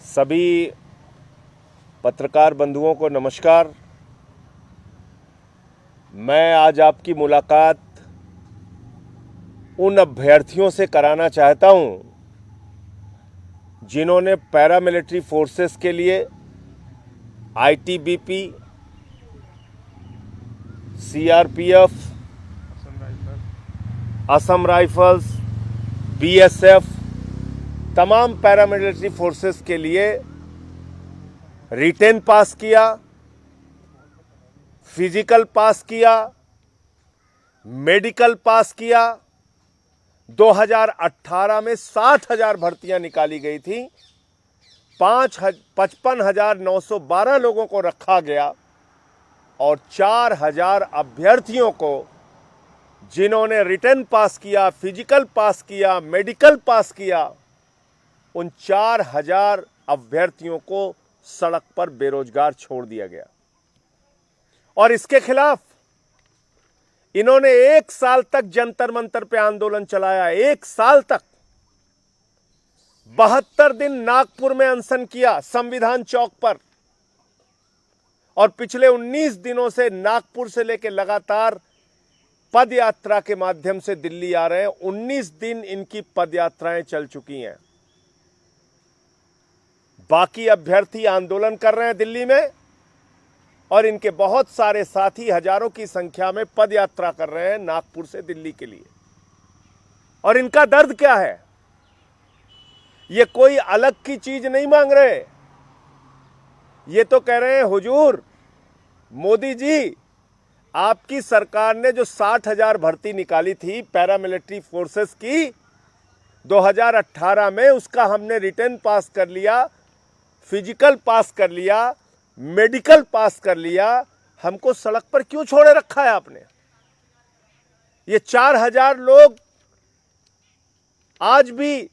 सभी पत्रकार बंधुओं को नमस्कार। मैं आज आपकी मुलाकात उन अभ्यर्थियों से कराना चाहता हूं जिन्होंने पैरामिलिट्री फोर्सेस के लिए ITBP, CRPF, Assam rifles, BSF, तमाम पैरामिलिट्री फोर्सेस के लिए रिटेन पास किया, फिजिकल पास किया, मेडिकल पास किया। 2018 में 60,000 भर्तियां निकाली गई थी। 55,912 लोगों को रखा गया और 4,000 अभ्यर्थियों को, जिन्होंने रिटेन पास किया, फिजिकल पास किया, मेडिकल पास किया, उन 4,000 अभ्यर्थियों को सड़क पर बेरोजगार छोड़ दिया गया। और इसके खिलाफ इन्होंने 1 साल तक जंतर मंतर पे आंदोलन चलाया। 1 साल तक 72 दिन नागपुर में अनशन किया, संविधान चौक पर। और पिछले 19 दिनों से नागपुर से लेकर लगातार पद यात्रा के माध्यम से दिल्ली आ रहे हैं। 19 दिन इनकी पद यात्राएं चल चुकी हैं। बाकी अभ्यर्थी आंदोलन कर रहे हैं दिल्ली में और इनके बहुत सारे साथी हजारों की संख्या में पद यात्रा कर रहे हैं नागपुर से दिल्ली के लिए। और इनका दर्द क्या है? ये कोई अलग की चीज नहीं मांग रहे। ये तो कह रहे हैं, हुजूर मोदी जी, आपकी सरकार ने जो 60,000 भर्ती निकाली थी पैरामिलिट्री फोर्सेस की 2018 में, उसका हमने रिटेन पास कर लिया, फिजिकल पास कर लिया, मेडिकल पास कर लिया। हमको सड़क पर क्यों छोड़े रखा है आपने? ये 4,000 लोग आज भी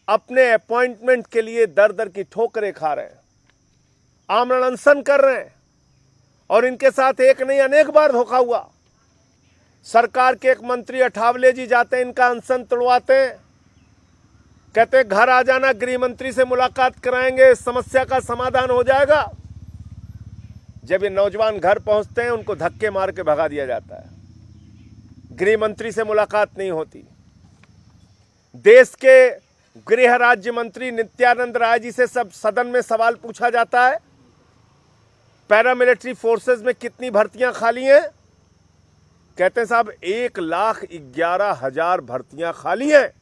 अपने अपॉइंटमेंट के लिए दर दर की ठोकरें खा रहे हैं, आमरण अनशन कर रहे हैं। और इनके साथ एक नहीं अनेक बार धोखा हुआ। सरकार के एक मंत्री अठावले जी जाते हैं, इनका अनशन तोड़वाते हैं, कहते हैं घर आ जाना, गृह मंत्री से मुलाकात कराएंगे, समस्या का समाधान हो जाएगा। जब ये नौजवान घर पहुंचते हैं, उनको धक्के मार के भगा दिया जाता है। गृह मंत्री से मुलाकात नहीं होती। देश के गृह राज्य मंत्री नित्यानंद राय जी से सब सदन में सवाल पूछा जाता है, पैरामिलिट्री फोर्सेस में कितनी भर्तियां खाली हैं? कहते हैं साहब 1,11,000 भर्तियां खाली हैं।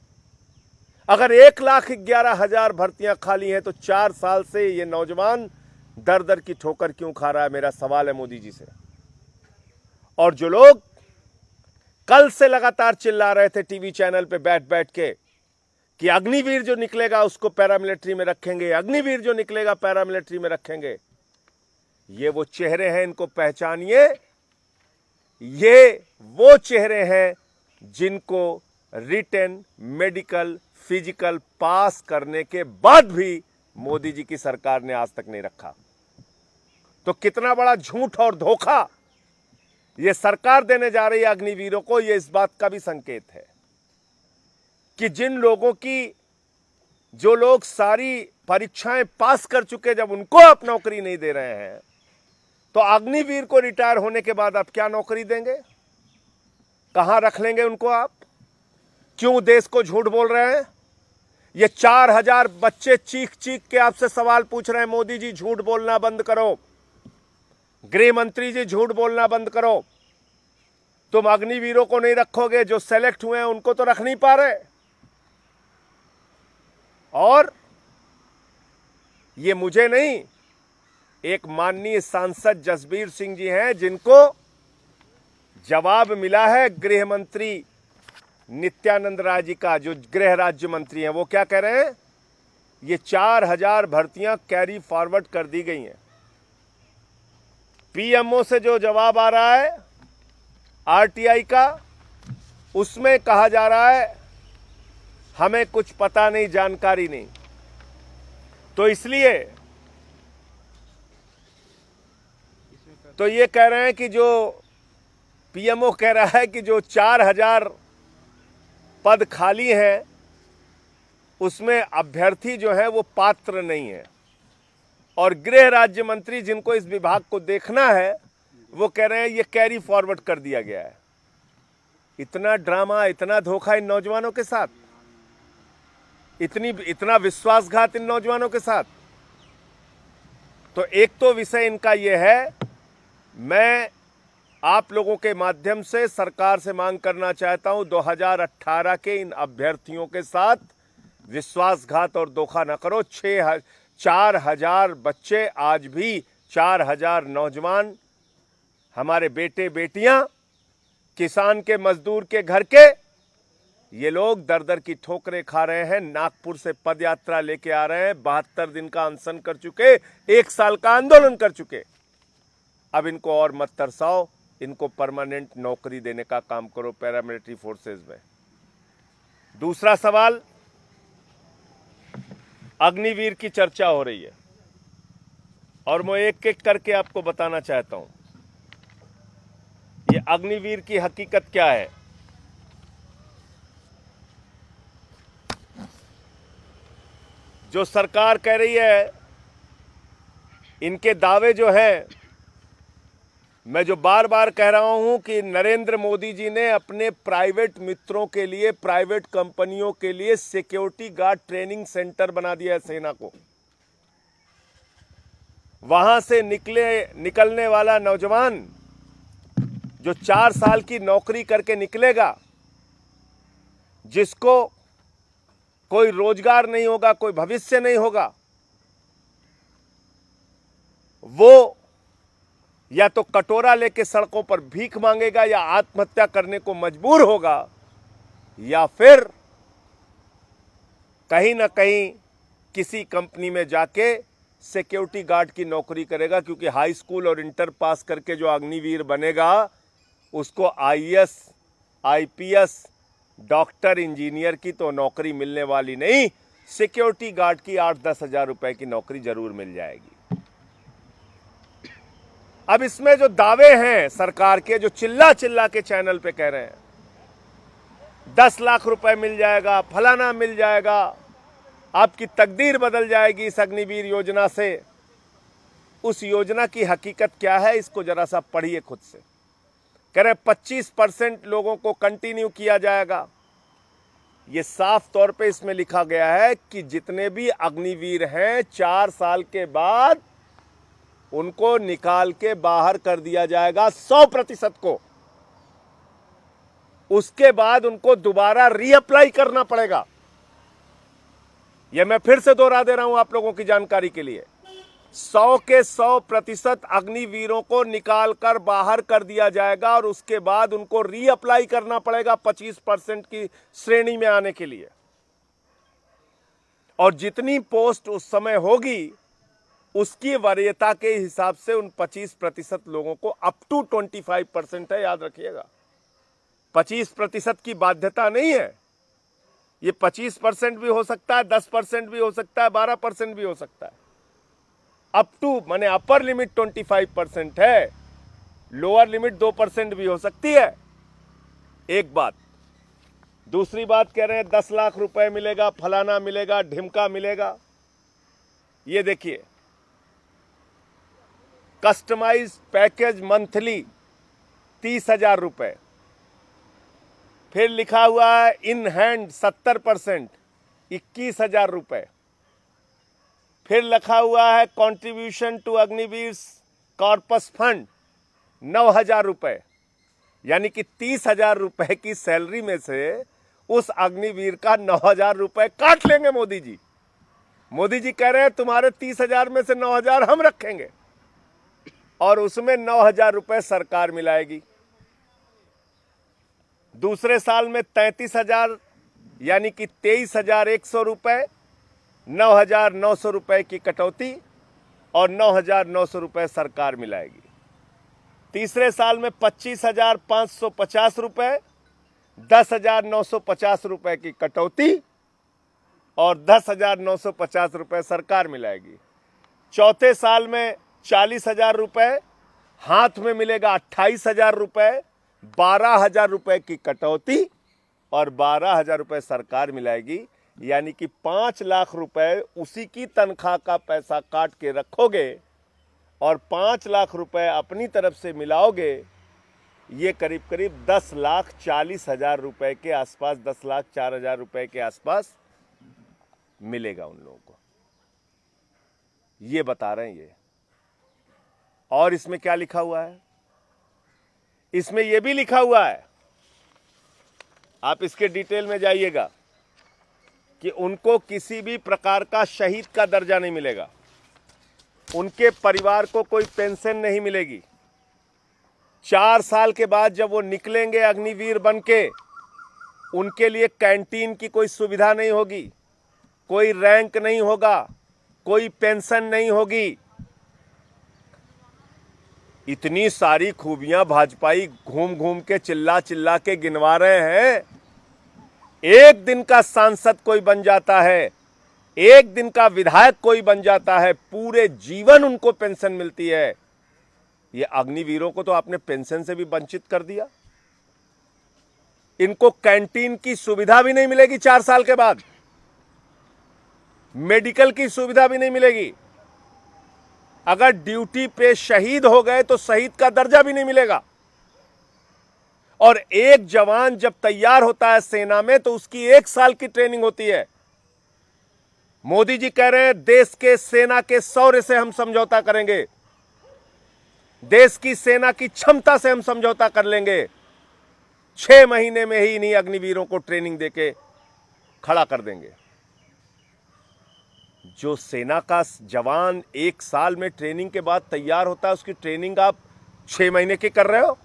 अगर 1,11,000 भर्तियां खाली हैं तो 4 साल से ये नौजवान दर दर की ठोकर क्यों खा रहा है? मेरा सवाल है मोदी जी से। और जो लोग कल से लगातार चिल्ला रहे थे टीवी चैनल पे बैठ बैठ के कि अग्निवीर जो निकलेगा उसको पैरामिलिट्री में रखेंगे, अग्निवीर जो निकलेगा पैरामिलिट्री में रखेंगे, ये वो चेहरे हैं, इनको पहचानिए। ये वो चेहरे हैं जिनको रिटेन, मेडिकल, फिजिकल पास करने के बाद भी मोदी जी की सरकार ने आज तक नहीं रखा। तो कितना बड़ा झूठ और धोखा ये सरकार देने जा रही है अग्निवीरों को, ये इस बात का भी संकेत है कि जिन लोगों की, जो लोग सारी परीक्षाएं पास कर चुके, जब उनको आप नौकरी नहीं दे रहे हैं, तो अग्निवीर को रिटायर होने के बाद आप क्या नौकरी देंगे? कहां रख लेंगे उनको आप? क्यों देश को झूठ बोल रहे हैं? ये 4,000 बच्चे चीख चीख के आपसे सवाल पूछ रहे हैं, मोदी जी झूठ बोलना बंद करो, गृह मंत्री जी झूठ बोलना बंद करो। तुम अग्निवीरों को नहीं रखोगे, जो सेलेक्ट हुए हैं उनको तो रख नहीं पा रहे। और ये मुझे नहीं, एक माननीय सांसद जसबीर सिंह जी हैं, जिनको जवाब मिला है गृह मंत्री नित्यानंद राय जी का, जो गृह राज्य मंत्री हैं। वो क्या कह रहे हैं? ये 4,000 भर्तियां कैरी फॉरवर्ड कर दी गई हैं। पीएमओ से जो जवाब आ रहा है आरटीआई का, उसमें कहा जा रहा है हमें कुछ पता नहीं, जानकारी नहीं। तो इसलिए तो ये कह रहे हैं कि जो पीएमओ कह रहा है कि जो 4,000 पद खाली हैं उसमें अभ्यर्थी जो है वो पात्र नहीं है। और गृह राज्य मंत्री जिनको इस विभाग को देखना है वो कह रहे हैं ये कैरी फॉरवर्ड कर दिया गया है। इतना ड्रामा, इतना धोखा इन नौजवानों के साथ, इतना विश्वासघात इन नौजवानों के साथ। तो एक तो विषय इनका ये है, मैं आप लोगों के माध्यम से सरकार से मांग करना चाहता हूं 2018 के इन अभ्यर्थियों के साथ विश्वासघात और धोखा न करो। 4,000 बच्चे, आज भी 4,000 नौजवान, हमारे बेटे बेटियां, किसान के, मजदूर के घर के, ये लोग दर दर की ठोकरें खा रहे हैं। नागपुर से पदयात्रा लेके आ रहे हैं, 72 दिन का अनशन कर चुके, 1 साल का आंदोलन कर चुके। अब इनको और मत तरसाओ, इनको परमानेंट नौकरी देने का काम करो पैरामिलिट्री फोर्सेस में। दूसरा सवाल, अग्निवीर की चर्चा हो रही है और मैं एक एक करके आपको बताना चाहता हूं ये अग्निवीर की हकीकत क्या है। जो सरकार कह रही है, इनके दावे जो हैं, मैं जो बार बार कह रहा हूं कि नरेंद्र मोदी जी ने अपने प्राइवेट मित्रों के लिए, प्राइवेट कंपनियों के लिए सिक्योरिटी गार्ड ट्रेनिंग सेंटर बना दिया है सेना को। वहां से निकलने वाला नौजवान जो 4 साल की नौकरी करके निकलेगा, जिसको कोई रोजगार नहीं होगा, कोई भविष्य नहीं होगा, वो या तो कटोरा लेके सड़कों पर भीख मांगेगा या आत्महत्या करने को मजबूर होगा, या फिर कहीं ना कहीं किसी कंपनी में जाके सिक्योरिटी गार्ड की नौकरी करेगा। क्योंकि हाई स्कूल और इंटर पास करके जो अग्निवीर बनेगा उसको आईएएस, आईपीएस, डॉक्टर, इंजीनियर की तो नौकरी मिलने वाली नहीं, सिक्योरिटी गार्ड की 8-10 हजार रुपए की नौकरी जरूर मिल जाएगी। अब इसमें जो दावे हैं सरकार के, जो चिल्ला चिल्ला के चैनल पे कह रहे हैं 10 लाख रुपए मिल जाएगा, फलाना मिल जाएगा, आपकी तकदीर बदल जाएगी इस अग्निवीर योजना से, उस योजना की हकीकत क्या है इसको जरा सा पढ़िए खुद से। कह रहे 25% लोगों को कंटिन्यू किया जाएगा। ये साफ तौर पे इसमें लिखा गया है कि जितने भी अग्निवीर हैं 4 साल के बाद उनको निकाल के बाहर कर दिया जाएगा 100% को। उसके बाद उनको दोबारा रीअप्लाई करना पड़ेगा। यह मैं फिर से दोहरा दे रहा हूं आप लोगों की जानकारी के लिए, 100 के 100% अग्निवीरों को निकालकर बाहर कर दिया जाएगा और उसके बाद उनको रीअप्लाई करना पड़ेगा 25% की श्रेणी में आने के लिए। और जितनी पोस्ट उस समय होगी उसकी वरीयता के हिसाब से उन 25% लोगों को अप टू 25% है, याद रखिएगा। 25% की बाध्यता नहीं है, ये 25% भी हो सकता है, 10% भी हो सकता है, 12% भी हो सकता है। अप टू माने अपर लिमिट 25% है, लोअर लिमिट 2% भी हो सकती है। एक बात। दूसरी बात कह रहे हैं 10 लाख रुपए मिलेगा, फलाना मिलेगा, ढिमका मिलेगा। ये देखिए, कस्टमाइज पैकेज मंथली 30,000 रुपए। फिर लिखा हुआ है इन हैंड 70% 21,000 रुपए। फिर लिखा हुआ है contribution to Agniveer corpus fund 9,000 रुपए। यानी कि 30,000 रुपए की सैलरी में से उस अग्निवीर का 9,000 रुपए काट लेंगे मोदी जी। मोदी जी कह रहे हैं तुम्हारे 30,000 में से 9,000 हम रखेंगे और उसमें 9,000 रुपए सरकार मिलाएगी। दूसरे साल में 33,000 यानी कि 23,100 रुपए, 9,900 रुपए की कटौती और 9,900 रुपए सरकार मिलाएगी। तीसरे साल में 25,550 रुपए, 10,950 रुपए की कटौती और 10,950 रुपए सरकार मिलाएगी। चौथे साल में 40,000 रुपए, हाथ में मिलेगा 28,000 रुपए, 12,000 रुपए की कटौती और 12,000 रुपए सरकार मिलाएगी। यानी कि 5 लाख रुपए उसी की तनख्वाह का पैसा काट के रखोगे और 5 लाख रुपए अपनी तरफ से मिलाओगे, ये करीब करीब 10,40,000 रुपए के आसपास, 10,04,000 रुपए के आसपास मिलेगा उन लोगों को। ये बता रहे हैं ये। और इसमें क्या लिखा हुआ है? इसमें यह भी लिखा हुआ है, आप इसके डिटेल में जाइएगा, कि उनको किसी भी प्रकार का शहीद का दर्जा नहीं मिलेगा, उनके परिवार को कोई पेंशन नहीं मिलेगी। 4 साल के बाद जब वो निकलेंगे अग्निवीर बनके, उनके लिए कैंटीन की कोई सुविधा नहीं होगी, कोई रैंक नहीं होगा, कोई पेंशन नहीं होगी। इतनी सारी खूबियां भाजपाई घूम घूम के चिल्ला चिल्ला के गिनवा रहे हैं। एक दिन का सांसद कोई बन जाता है, एक दिन का विधायक कोई बन जाता है, पूरे जीवन उनको पेंशन मिलती है। ये अग्निवीरों को तो आपने पेंशन से भी वंचित कर दिया। इनको कैंटीन की सुविधा भी नहीं मिलेगी 4 साल के बाद, मेडिकल की सुविधा भी नहीं मिलेगी। अगर ड्यूटी पे शहीद हो गए तो शहीद का दर्जा भी नहीं मिलेगा। और एक जवान जब तैयार होता है सेना में तो उसकी 1 साल की ट्रेनिंग होती है। मोदी जी कह रहे हैं देश के सेना के शौर्य से हम समझौता करेंगे, देश की सेना की क्षमता से हम समझौता कर लेंगे। 6 महीने में ही इन्हीं अग्निवीरों को ट्रेनिंग देके खड़ा कर देंगे। जो सेना का जवान 1 साल में ट्रेनिंग के बाद तैयार होता है, उसकी ट्रेनिंग आप 6 महीने की कर रहे हो।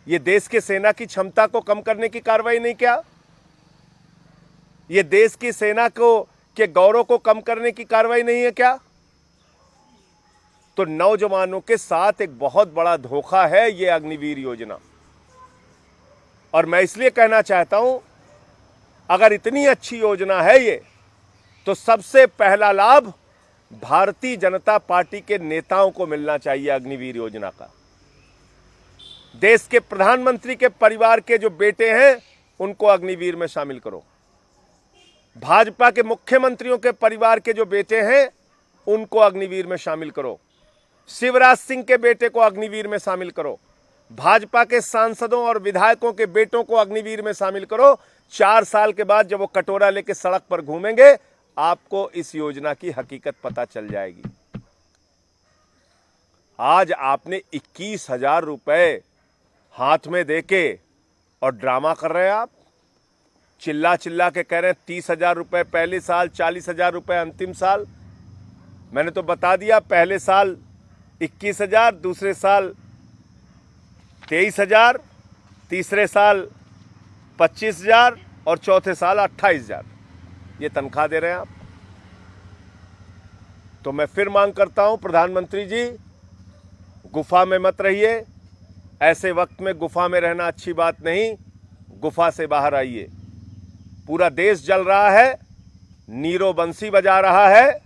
यह देश के सेना की क्षमता को कम करने की कार्रवाई नहीं क्या? यह देश की सेना को के गौरव को कम करने की कार्रवाई नहीं है क्या? तो नौजवानों के साथ एक बहुत बड़ा धोखा है यह अग्निवीर योजना। और मैं इसलिए कहना चाहता हूं, अगर इतनी अच्छी योजना है ये, तो सबसे पहला लाभ भारतीय जनता पार्टी के नेताओं को मिलना चाहिए अग्निवीर योजना का। देश के प्रधानमंत्री के परिवार के जो बेटे हैं उनको अग्निवीर में शामिल करो। भाजपा के मुख्यमंत्रियों के परिवार के जो बेटे हैं उनको अग्निवीर में शामिल करो। शिवराज सिंह के बेटे को अग्निवीर में शामिल करो। भाजपा के सांसदों और विधायकों के बेटों को अग्निवीर में शामिल करो। 4 साल के बाद जब वो कटोरा लेके सड़क पर घूमेंगे, आपको इस योजना की हकीकत पता चल जाएगी। आज आपने 21,000 रुपए हाथ में देके और ड्रामा कर रहे हैं। आप चिल्ला चिल्ला के कह रहे हैं 30,000 रुपए पहले साल, 40,000 रुपए अंतिम साल। मैंने तो बता दिया, पहले साल 21,000, दूसरे साल 23,000, तीसरे साल 25,000 और चौथे साल 28,000 ये तनख्वाह दे रहे हैं आप। तो मैं फिर मांग करता हूं, प्रधानमंत्री जी, गुफा में मत रहिए। ऐसे वक्त में गुफा में रहना अच्छी बात नहीं, गुफा से बाहर आइए। पूरा देश जल रहा है, नीरो बंसी बजा रहा है,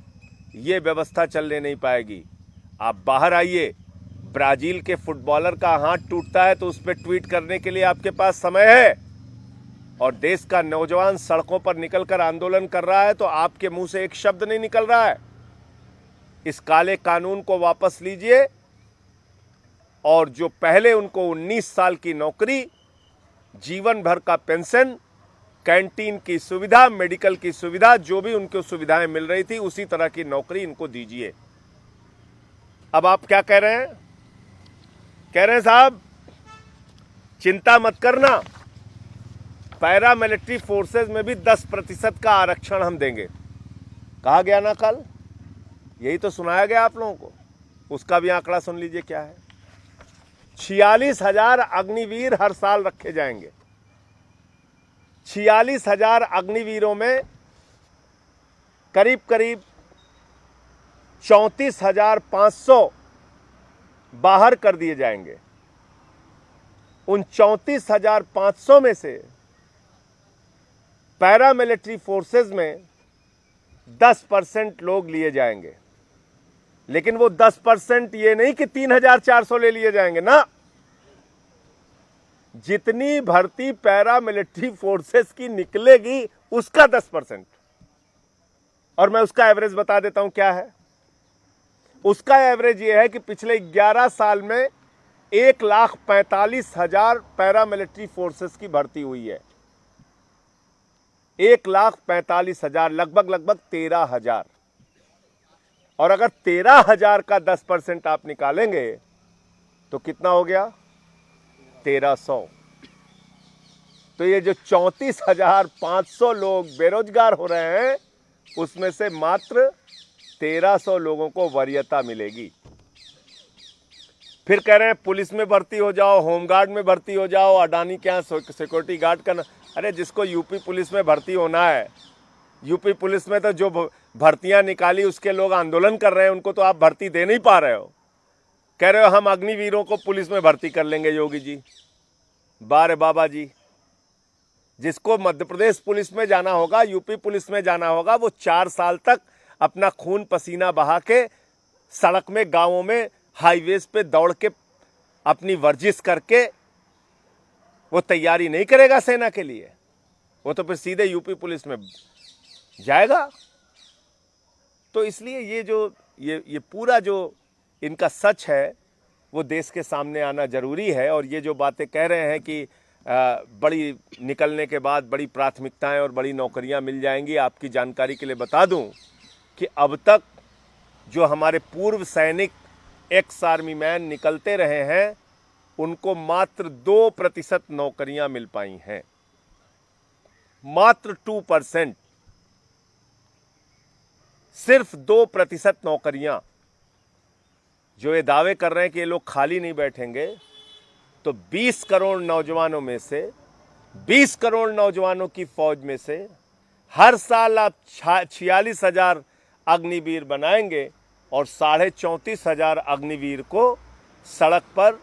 ये व्यवस्था चलने नहीं पाएगी। आप बाहर आइए। ब्राजील के फुटबॉलर का हाथ टूटता है तो उस पर ट्वीट करने के लिए आपके पास समय है, और देश का नौजवान सड़कों पर निकलकर आंदोलन कर रहा है तो आपके मुंह से एक शब्द नहीं निकल रहा है। इस काले कानून को वापस लीजिए, और जो पहले उनको 19 साल की नौकरी, जीवन भर का पेंशन, कैंटीन की सुविधा, मेडिकल की सुविधा, जो भी उनको सुविधाएं मिल रही थी, उसी तरह की नौकरी इनको दीजिए। अब आप क्या कह रहे हैं? कह रहे हैं साहब चिंता मत करना, पैरा मिलिट्री फोर्सेज में भी 10% का आरक्षण हम देंगे। कहा गया ना कल, यही तो सुनाया गया आप लोगों को। उसका भी आंकड़ा सुन लीजिए क्या है। 46,000 अग्निवीर हर साल रखे जाएंगे। 46,000 अग्निवीरों में करीब करीब 34,500 बाहर कर दिए जाएंगे। उन 34,500 में से पैरामिलिट्री फोर्सेज में 10% लोग लिए जाएंगे। लेकिन वो 10% ये नहीं कि 3,400 ले लिए जाएंगे ना। जितनी भर्ती पैरामिलिट्री फोर्सेस की निकलेगी उसका 10%। और मैं उसका एवरेज बता देता हूं क्या है। उसका एवरेज यह है कि पिछले 11 साल में 1,45,000 पैरामिलिट्री फोर्सेस की भर्ती हुई है। 1,45,000, लगभग 13,000। और अगर 13,000 का 10% आप निकालेंगे तो कितना हो गया? 1,300। तो ये जो 34,500 लोग बेरोजगार हो रहे हैं, उसमें से मात्र 1,300 लोगों को वरीयता मिलेगी। फिर कह रहे हैं पुलिस में भर्ती हो जाओ, होमगार्ड में भर्ती हो जाओ, अडानी के यहाँ सिक्योरिटी गार्ड का। अरे जिसको यूपी पुलिस में भर्ती होना है, यूपी पुलिस में तो जो भर्तियां निकाली उसके लोग आंदोलन कर रहे हैं, उनको तो आप भर्ती दे नहीं पा रहे हो। कह रहे हो हम अग्निवीरों को पुलिस में भर्ती कर लेंगे। योगी जी, बारे बाबा जी, जिसको मध्य प्रदेश पुलिस में जाना होगा, यूपी पुलिस में जाना होगा, वो 4 साल तक अपना खून पसीना बहा के सड़क में, गांवों में, हाईवेज पे दौड़ के अपनी वर्जिश करके वो तैयारी नहीं करेगा सेना के लिए। वो तो फिर सीधे यूपी पुलिस में जाएगा। तो इसलिए ये जो ये पूरा जो इनका सच है वो देश के सामने आना जरूरी है। और ये जो बातें कह रहे हैं कि बड़ी निकलने के बाद बड़ी प्राथमिकताएं और बड़ी नौकरियां मिल जाएंगी, आपकी जानकारी के लिए बता दूं कि अब तक जो हमारे पूर्व सैनिक, एक्स आर्मी मैन निकलते रहे हैं, उनको मात्र 2% नौकरियां मिल पाई हैं। मात्र 2%, सिर्फ 2% नौकरियां। जो ये दावे कर रहे हैं कि ये लोग खाली नहीं बैठेंगे, तो 20 करोड़ नौजवानों में से, 20 करोड़ नौजवानों की फौज में से हर साल आप 46,000 अग्निवीर बनाएंगे और 34,500 अग्निवीर को सड़क पर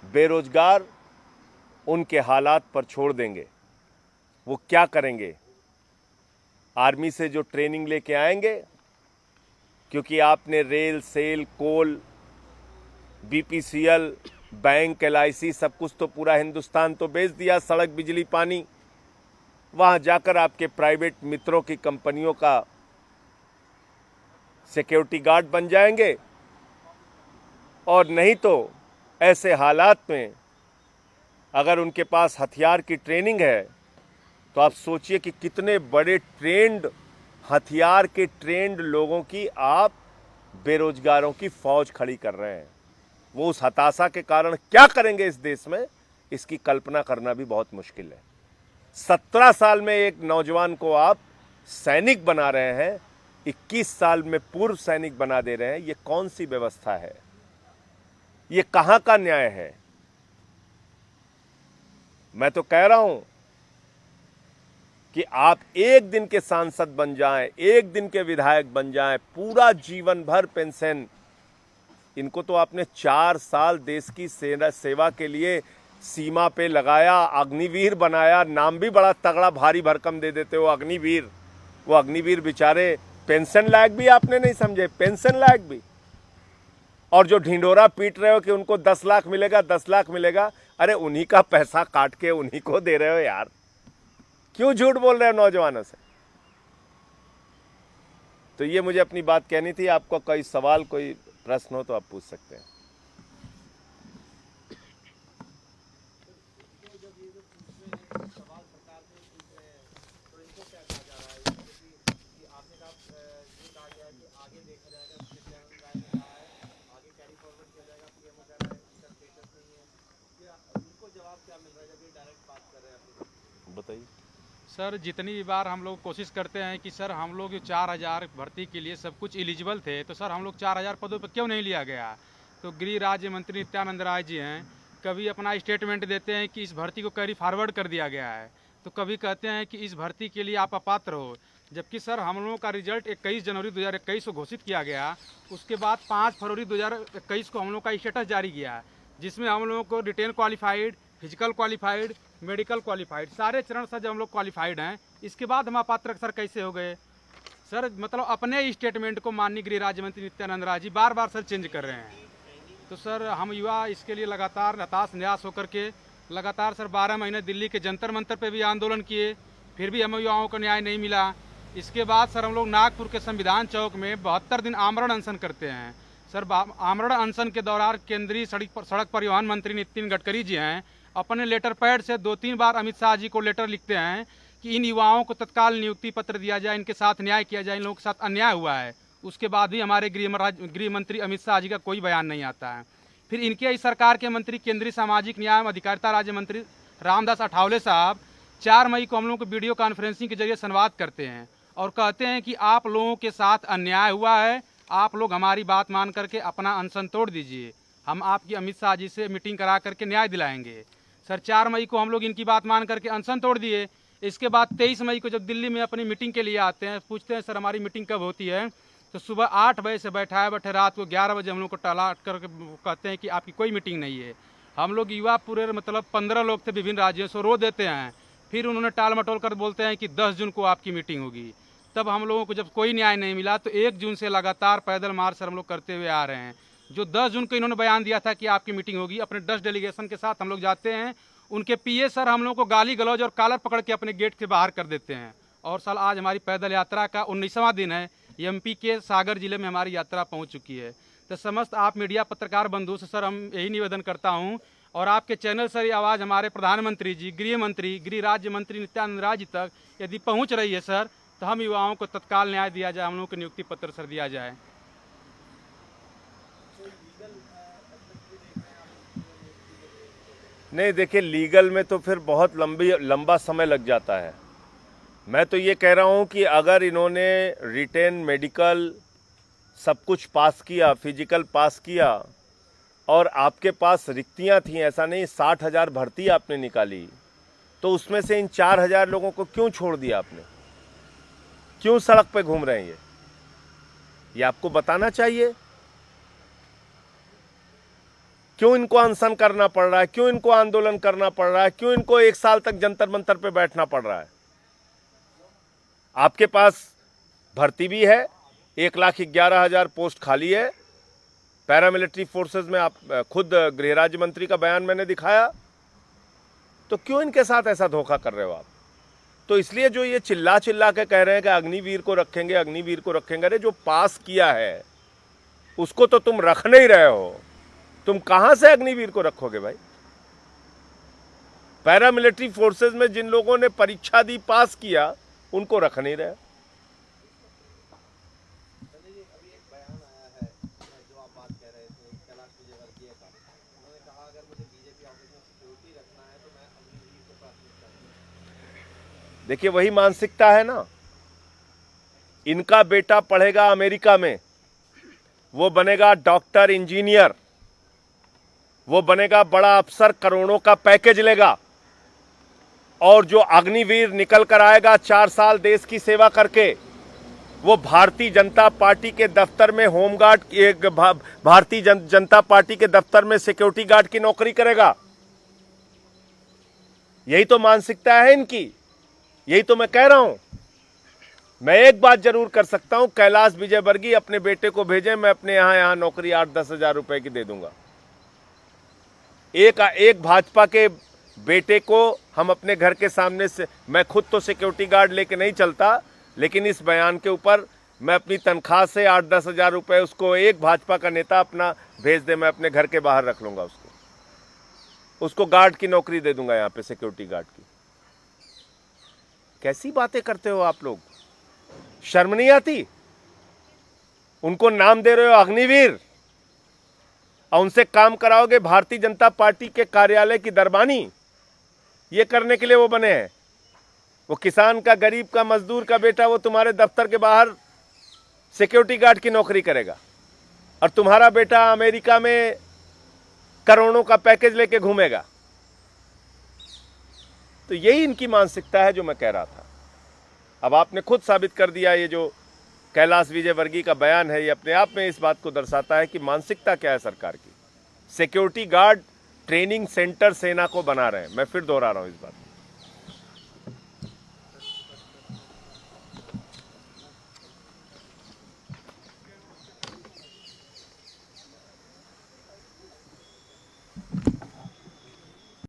बेरोजगार उनके हालात पर छोड़ देंगे। वो क्या करेंगे? आर्मी से जो ट्रेनिंग लेके आएंगे, क्योंकि आपने रेल, सेल, कोल, बीपीसीएल, बैंक, एलआईसी सब कुछ तो पूरा हिंदुस्तान तो बेच दिया, सड़क, बिजली, पानी। वहां जाकर आपके प्राइवेट मित्रों की कंपनियों का सिक्योरिटी गार्ड बन जाएंगे। और नहीं तो ऐसे हालात में अगर उनके पास हथियार की ट्रेनिंग है, तो आप सोचिए कि कितने बड़े ट्रेंड, हथियार के ट्रेंड लोगों की आप बेरोजगारों की फौज खड़ी कर रहे हैं। वो उस हताशा के कारण क्या करेंगे इस देश में, इसकी कल्पना करना भी बहुत मुश्किल है। 17 साल में एक नौजवान को आप सैनिक बना रहे हैं, 21 साल में पूर्व सैनिक बना दे रहे हैं। ये कौन सी व्यवस्था है? ये कहां का न्याय है? मैं तो कह रहा हूं कि आप एक दिन के सांसद बन जाएं, एक दिन के विधायक बन जाएं, पूरा जीवन भर पेंशन। इनको तो आपने 4 साल देश की सेवा के लिए सीमा पे लगाया, अग्निवीर बनाया। नाम भी बड़ा तगड़ा भारी भरकम दे देते हो, अग्निवीर। वो अग्निवीर बेचारे पेंशन लायक भी आपने नहीं समझे, पेंशन लायक भी। और जो ढिंडोरा पीट रहे हो कि उनको 10 लाख मिलेगा, 10 लाख मिलेगा, अरे उन्हीं का पैसा काट के उन्हीं को दे रहे हो यार। क्यों झूठ बोल रहे हो नौजवानों से? तो ये मुझे अपनी बात कहनी थी। आपको कोई सवाल, कोई प्रश्न हो तो आप पूछ सकते हैं। बताइए सर, जितनी बार हम लोग कोशिश करते हैं कि सर हम लोग 4,000 भर्ती के लिए सब कुछ एलिजिबल थे, तो सर हम लोग 4,000 पदों पर क्यों नहीं लिया गया? तो गृह राज्य मंत्री नित्यानंद राय जी हैं, कभी अपना स्टेटमेंट देते हैं कि इस भर्ती को कैरी फॉरवर्ड कर दिया गया है, तो कभी कहते हैं कि इस भर्ती के लिए आप अपात्र हो। जबकि सर हम लोगों का रिजल्ट 21 जनवरी 2021 को घोषित किया गया। उसके बाद 5 फरवरी 2021 को हम लोग का स्टेटस जारी किया, जिसमें हम लोगों को written qualified, physical qualified, medical qualified, सारे चरण सर जब हम लोग क्वालिफाइड हैं, इसके बाद हम अपात्र सर कैसे हो गए? सर मतलब अपने स्टेटमेंट को माननीय गृह राज्य मंत्री नित्यानंद राय जी बार बार सर चेंज कर रहे हैं। तो सर हम युवा इसके लिए लगातार हताश निराश होकर के लगातार सर 12 महीने दिल्ली के जंतर मंतर पे भी आंदोलन किए, फिर भी हम युवाओं को न्याय नहीं मिला। इसके बाद सर हम लोग नागपुर के संविधान चौक में 72 दिन आमरण अनशन करते हैं। सर आमरण अनशन के दौरान केंद्रीय सड़क परिवहन मंत्री नितिन गडकरी जी हैं, अपने लेटर पैड से 2-3 बार अमित शाह जी को लेटर लिखते हैं कि इन युवाओं को तत्काल नियुक्ति पत्र दिया जाए, इनके साथ न्याय किया जाए, इन लोगों के साथ अन्याय हुआ है। उसके बाद भी हमारे गृह मंत्री अमित शाह जी का कोई बयान नहीं आता है। फिर इनके इस सरकार के मंत्री केंद्रीय सामाजिक न्याय एवं अधिकारिता राज्य मंत्री रामदास अठावले साहब 4 मई को हम लोगों को वीडियो कॉन्फ्रेंसिंग के जरिए संवाद करते हैं और कहते हैं कि आप लोगों के साथ अन्याय हुआ है, आप लोग हमारी बात मान करके अपना अनशन तोड़ दीजिए, हम आपकी अमित शाह जी से मीटिंग करा करके न्याय दिलाएंगे। सर 4 मई को हम लोग इनकी बात मान करके अनशन तोड़ दिए। इसके बाद 23 मई को जब दिल्ली में अपनी मीटिंग के लिए आते हैं, पूछते हैं सर हमारी मीटिंग कब होती है, तो सुबह 8 बजे से बैठे रात को 11 बजे हम लोग को टला कर कहते हैं कि आपकी कोई मीटिंग नहीं है। हम लोग युवा पूरे मतलब 15 लोग थे विभिन्न राज्यों से, रो देते हैं। फिर उन्होंने टाल मटोल कर बोलते हैं कि 10 जून को आपकी मीटिंग होगी। तब हम लोगों को जब कोई न्याय नहीं मिला तो 1 जून से लगातार पैदल मार्च हम लोग करते हुए आ रहे हैं। जो 10 जून को इन्होंने बयान दिया था कि आपकी मीटिंग होगी, अपने 10 डेलीगेशन के साथ हम लोग जाते हैं। उनके पीए सर हम लोग को गाली गलौज और कॉलर पकड़ के अपने गेट के बाहर कर देते हैं। और साल आज हमारी पैदल यात्रा का 19वां दिन है। एमपी के सागर जिले में हमारी यात्रा पहुंच चुकी है। तो समस्त आप मीडिया पत्रकार बंधु से सर हम यही निवेदन करता हूं और आपके चैनल से ये आवाज़ हमारे प्रधानमंत्री जी, गृह राज्य मंत्री नित्यानंद राय जी तक यदि पहुंच रही है सर, तो हम युवाओं को तत्काल न्याय दिया जाए, हम लोगों को नियुक्ति पत्र सर दिया जाए। नहीं देखिए, लीगल में तो फिर बहुत लंबा समय लग जाता है। मैं तो ये कह रहा हूँ कि अगर इन्होंने रिटेन, मेडिकल सब कुछ पास किया, फिजिकल पास किया और आपके पास रिक्तियाँ थीं, ऐसा नहीं 60,000 भर्ती आपने निकाली, तो उसमें से इन 4,000 लोगों को क्यों छोड़ दिया आपने? क्यों सड़क पे घूम रहे हैं? ये आपको बताना चाहिए। क्यों इनको अनशन करना पड़ रहा है? क्यों इनको आंदोलन करना पड़ रहा है? क्यों इनको 1 साल तक जंतर मंतर पे बैठना पड़ रहा है? आपके पास भर्ती भी है, 1,11,000 पोस्ट खाली है पैरामिलिट्री फोर्सेस में। आप खुद गृह राज्य मंत्री का बयान मैंने दिखाया। तो क्यों इनके साथ ऐसा धोखा कर रहे हो आप? तो इसलिए जो ये चिल्ला के कह रहे हैं कि अग्निवीर को रखेंगे, अग्निवीर को रखेंगे, अरे जो पास किया है उसको तो तुम रख नहीं रहे हो। तुम कहां से अग्निवीर को रखोगे भाई? पैरामिलिट्री फोर्सेस में जिन लोगों ने परीक्षा दी, पास किया, उनको रख नहीं रहे। अभी एक बयान आया है जो आप बात कह रहे थे कैलाश विजयवर्गीय का। उन्होंने कहा अगर मुझे बीजेपी ऑफिस में सिक्योरिटी रखना है तो मैं अग्निवीर को प्राथमिकता दूंगा। देखिए वही मानसिकता है ना। इनका बेटा पढ़ेगा अमेरिका में, वो बनेगा डॉक्टर, इंजीनियर, वो बनेगा बड़ा अफसर, करोड़ों का पैकेज लेगा। और जो अग्निवीर निकल कर आएगा 4 साल देश की सेवा करके, वो भारतीय जनता पार्टी के दफ्तर में होमगार्ड, भारतीय जनता पार्टी के दफ्तर में सिक्योरिटी गार्ड की नौकरी करेगा। यही तो मानसिकता है इनकी। यही तो मैं कह रहा हूं। मैं एक बात जरूर कर सकता हूं, कैलाश विजयवर्गीय अपने बेटे को भेजें, मैं अपने यहां नौकरी 8-10 हजार रुपए की दे दूंगा। एक भाजपा के बेटे को हम अपने घर के सामने से, मैं खुद तो सिक्योरिटी गार्ड लेके नहीं चलता, लेकिन इस बयान के ऊपर मैं अपनी तनख्वाह से 8-10 हजार रुपए उसको एक भाजपा का नेता अपना भेज दे, मैं अपने घर के बाहर रख लूंगा उसको गार्ड की नौकरी दे दूंगा, यहां पे सिक्योरिटी गार्ड की। कैसी बातें करते हो आप लोग? शर्म नहीं आती? उनको नाम दे रहे हो अग्निवीर और उनसे काम कराओगे भारतीय जनता पार्टी के कार्यालय की दरबानी। ये करने के लिए वो बने हैं। वो किसान का, गरीब का, मजदूर का बेटा वो तुम्हारे दफ्तर के बाहर सिक्योरिटी गार्ड की नौकरी करेगा और तुम्हारा बेटा अमेरिका में करोड़ों का पैकेज लेके घूमेगा। तो यही इनकी मानसिकता है जो मैं कह रहा था। अब आपने खुद साबित कर दिया, ये जो कैलाश विजयवर्गीय का बयान है, ये अपने आप में इस बात को दर्शाता है कि मानसिकता क्या है सरकार की। सिक्योरिटी गार्ड ट्रेनिंग सेंटर सेना को बना रहे हैं। मैं फिर दोहरा रहा हूं इस बात।